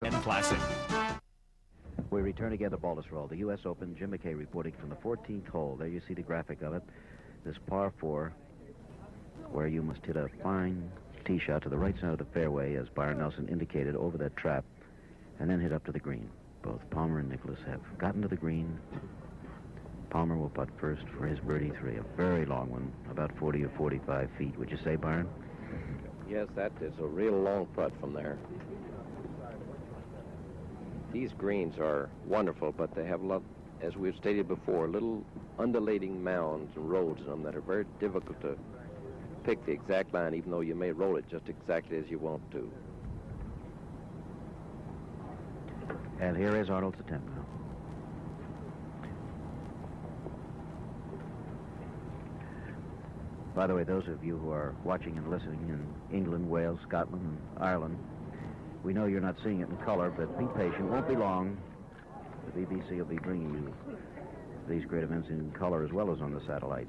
and Classic. We return again to Baldus Roll, the U.S. Open. Jim McKay reporting from the 14th hole. There you see the graphic of it. This par 4, where you must hit a fine tee shot to the right side of the fairway, as Byron Nelson indicated, over that trap, and then hit up to the green. Both Palmer and Nicklaus have gotten to the green. Palmer will putt first for his birdie 3, a very long one, about 40 or 45 feet. Would you say, Byron? Yes, that is a real long putt from there. These greens are wonderful, but they have a lot, as we've stated before, little undulating mounds and roads in them that are very difficult to pick the exact line, even though you may roll it just exactly as you want to. And here is Arnold's attempt now. By the way, those of you who are watching and listening in England, Wales, Scotland, and Ireland, we know you're not seeing it in color, but be patient. Won't be long. The BBC will be bringing you these great events in color as well as on the satellite.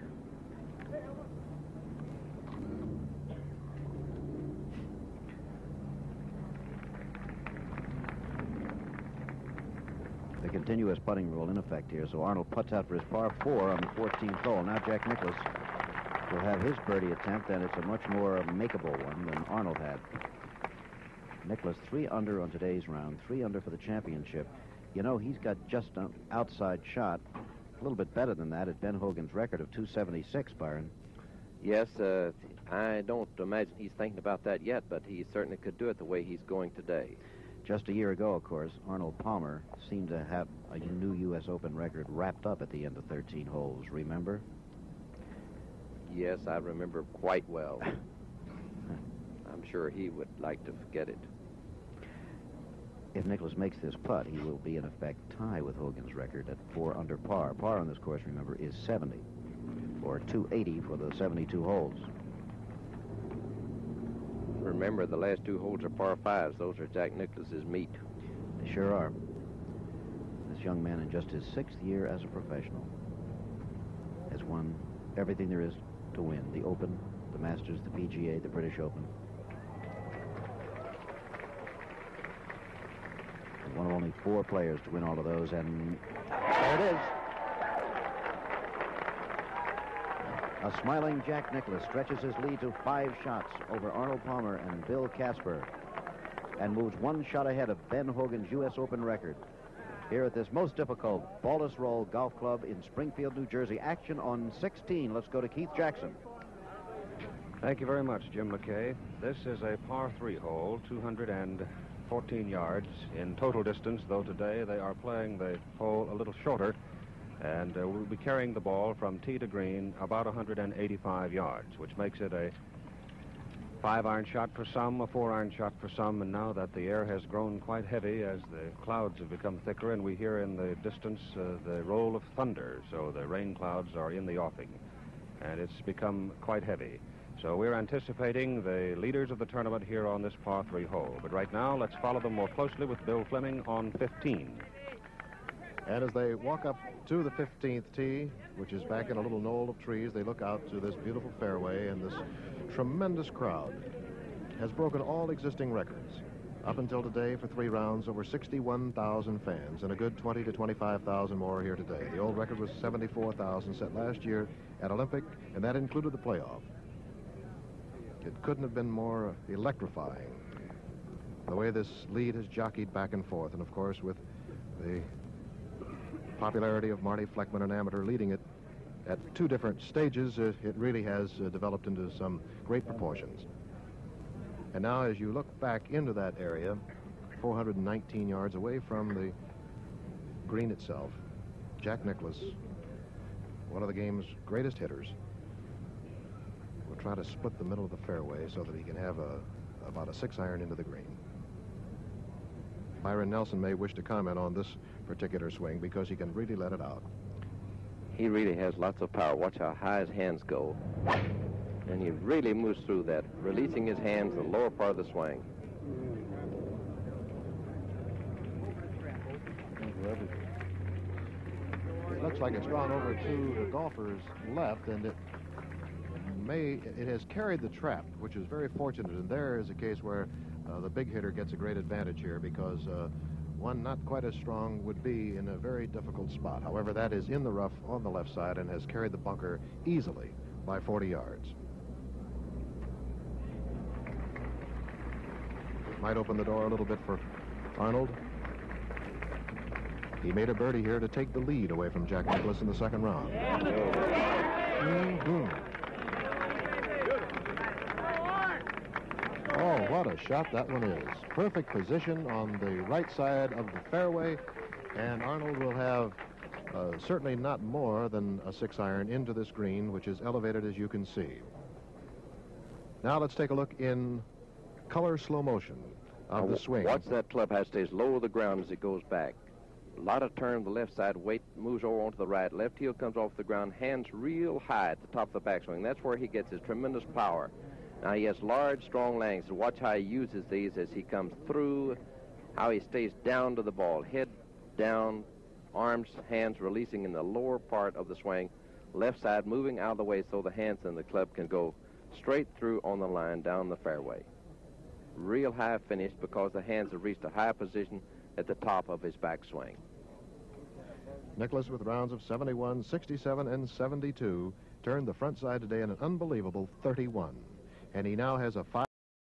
The continuous putting rule in effect here, so Arnold puts out for his par 4 on the 14th hole. Now Jack Nicklaus will have his birdie attempt, and it's a much more makeable one than Arnold had. Nicklaus 3 under on today's round, 3 under for the championship. You know, he's got just an outside shot, a little bit better than that at Ben Hogan's record of 276, Byron. Yes, I don't imagine he's thinking about that yet, but he certainly could do it the way he's going today. Just a year ago, of course, Arnold Palmer seemed to have a new U.S. Open record wrapped up at the end of 13 holes, remember? Yes, I remember quite well. I'm sure he would like to forget it. If Nicklaus makes this putt, he will be, in effect, tie with Hogan's record at 4 under par. Par on this course, remember, is 70, or 280 for the 72 holes. Remember, the last 2 holes are par 5s. Those are Jack Nicklaus's meat. They sure are. This young man, in just his 6th year as a professional, has won everything there is to win. The Open, the Masters, the PGA, the British Open. And one of only 4 players to win all of those, and there it is. A smiling Jack Nicklaus stretches his lead to 5 shots over Arnold Palmer and Bill Casper, and moves 1 shot ahead of Ben Hogan's U.S. Open record. Here at this most difficult Baldus Roll Golf Club in Springfield, New Jersey. Action on 16. Let's go to Keith Jackson. Thank you very much, Jim McKay. This is a par 3 hole, 214 yards in total distance, though today they are playing the hole a little shorter, and we'll be carrying the ball from tee to green about 185 yards, which makes it a 5-iron shot for some, a 4-iron shot for some, and now that the air has grown quite heavy as the clouds have become thicker, and we hear in the distance the roll of thunder, so the rain clouds are in the offing, and it's become quite heavy. So we're anticipating the leaders of the tournament here on this par 3 hole. But right now, let's follow them more closely with Bill Fleming on 15. And as they walk up to the 15th tee, which is back in a little knoll of trees, they look out to this beautiful fairway, and this tremendous crowd has broken all existing records. Up until today, for 3 rounds, over 61,000 fans, and a good 20 to 25,000 more here today. The old record was 74,000 set last year at Olympic, and that included the playoff. It couldn't have been more electrifying, the way this lead has jockeyed back and forth, and of course with the popularity of Marty Fleckman, an amateur, leading it at 2 different stages, it really has developed into some great proportions. And now as you look back into that area, 419 yards away from the green itself, Jack Nicklaus, one of the game's greatest hitters, will try to split the middle of the fairway so that he can have about a 6-iron into the green. Byron Nelson may wish to comment on this particular swing because he can really let it out. He really has lots of power. Watch how high his hands go. And he really moves through that, releasing his hands the lower part of the swing. It looks like it's gone over to the golfer's left, and it has carried the trap, which is very fortunate. And there is a case where the big hitter gets a great advantage here because one not quite as strong would be in a very difficult spot. However, that is in the rough on the left side and has carried the bunker easily by 40 yards. Might open the door a little bit for Arnold. He made a birdie here to take the lead away from Jack Nicklaus in the second round. Oh, what a shot that one is. Perfect position on the right side of the fairway, and Arnold will have certainly not more than a 6-iron into this green, which is elevated as you can see. Now let's take a look in color slow motion of the swing. Watch that club head stays low to the ground as it goes back. A lot of turn to the left side, weight moves over onto the right. Left heel comes off the ground, hands real high at the top of the backswing. That's where he gets his tremendous power. Now he has large, strong legs. Watch how he uses these as he comes through, how he stays down to the ball. Head down, arms, hands releasing in the lower part of the swing. Left side moving out of the way so the hands and the club can go straight through on the line down the fairway. Real high finish because the hands have reached a high position at the top of his backswing. Nicklaus, with rounds of 71, 67, and 72, turned the front side today in an unbelievable 31. And he now has a 5